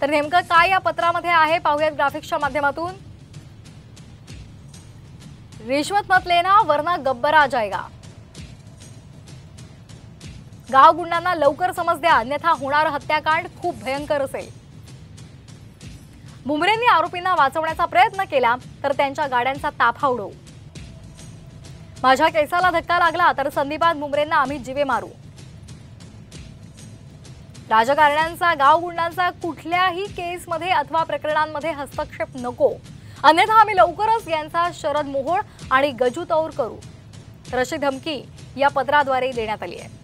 तर नेमकं काय या पत्रामध्ये आहे पाहूयात ग्राफिक्सच्या माध्यमातून। रिश्वत मत लेना वरना गब्बर आ जाएगा। गाव गुंडांना लवकर समज द्या, अन्यथा होणारं हत्याकांड खूप भयंकर असेल। भुमरेंनी आरोपींना वाचवण्याचा प्रयत्न केला तर त्यांच्या गाड्यांचा ताफा उडवू। माझ्या केसाला धक्का लागला तर संदीपान भुमरेंना आम्ही जीवे मारू। राजकारण्यांचा गाव गुंडांचा कुठल्याही केसमध्ये अथवा प्रकरणांमध्ये हस्तक्षेप नको, अन्यथा आम्ही लवकरच यांचा शरद मोहोळ आणि गजू तौर करू, तर अशी धमकी या पत्राद्वारे देण्यात आली आहे।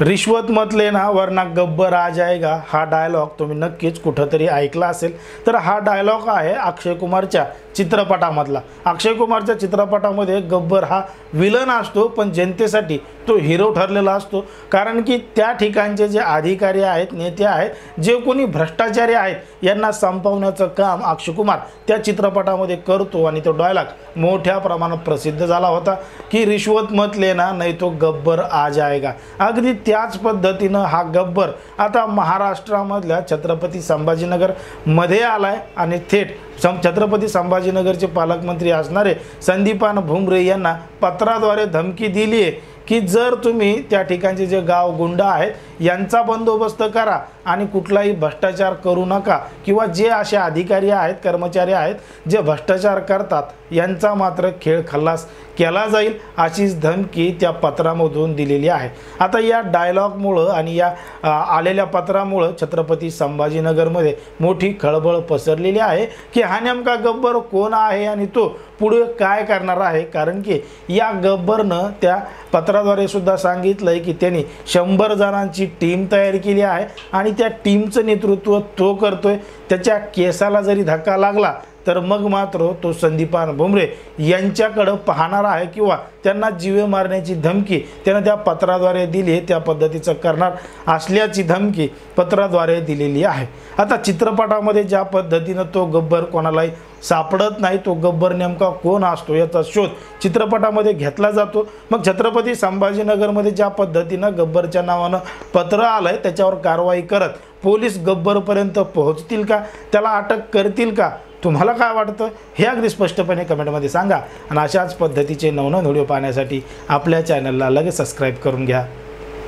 रिश्वत मत लेना वरना गब्बर आ जाएगा हा डायलॉग तुम्ही नक्कीच कुठेतरी ऐकला असेल। तर हा डायलॉग आहे अक्षय कुमारच्या चित्रपटामधला। अक्षय कुमारच्या चित्रपटामध्ये गब्बर हा विलन असतो, पण जनतेसाठी तो हिरो ठरलेला असतो। कारण की त्या ठिकाणचे जे अधिकारी आहेत, नेते आहेत, जे कोणी भ्रष्टाचारी आहेत, यांना संपवण्याचं काम अक्षय कुमार त्या चित्रपटामध्ये करतो। आणि तो डायलॉग मोठ्या प्रमाणात प्रसिद्ध झाला होता की रिश्वत मत लेना नहीं तो गब्बर आ जाएगा। अगदी त्याच पद्धतीनं हा गब्बर आता महाराष्ट्रामधल्या छत्रपती संभाजीनगर मध्ये आलाय आणि थेट छत्रपती संभाजीनगरचे पालकमंत्री असणारे संदीपान भुमरे यांना पत्राद्वारे धमकी दिली आहे की जर तुम्ही त्या ठिकाणचे जे गाव गुंड आहेत यांचा बंदोबस्त करा आणि कुठलाही भ्रष्टाचार करू नका, किंवा जे असे अधिकारी आहेत, कर्मचारी आहेत जे भ्रष्टाचार करतात यांचा मात्र खेळ खल्लास केला जाईल, अशीच धमकी त्या पत्रामधून दिलेली आहे। आता या डायलॉगमुळं आणि या आलेल्या पत्रामुळं छत्रपती संभाजीनगरमध्ये मोठी खळबळ पसरलेली आहे की हा नेमका गब्बर कोण आहे आणि तो पुढे काय करणार आहे। कारण की या गब्बरनं त्या पत्राद्वारे सुद्धा सांगितलंय की त्यांनी 100 जणांची टीम तयार केली आहे आणि त्या टीमचं नेतृत्व तो करतोय। त्याच्या केसाला जरी धक्का लागला तर मग मात्र तो संदीपान भुमरे यांच्याकडे पाहणार आहे, किंवा त्यांना जीवे मारण्याची धमकी त्यानं त्या पत्राद्वारे दिली, त्या पद्धतीचं करणार असल्याची धमकी पत्राद्वारे दिलेली आहे। आता चित्रपटामध्ये ज्या पद्धतीनं तो गब्बर कोणालाही सापडत नाही, तो गब्बर नेमका कोण असतो याचा शोध चित्रपटामध्ये घेतला जातो। मग छत्रपती संभाजीनगरमध्ये ज्या पद्धतीनं गब्बरच्या नावानं पत्र आलंय त्याच्यावर कारवाई करत पोलीस गब्बरपर्यंत पोहोचतील का, त्याला अटक करतील का, तुम्हाला काय वाटतं हे अगदी स्पष्टपणे कमेंटमध्ये सांगा। आणि अशाच पद्धतीचे नवनवीन व्हिडिओ पाहण्यासाठी आपल्या चॅनलला लगेच सबस्क्राईब करून घ्या।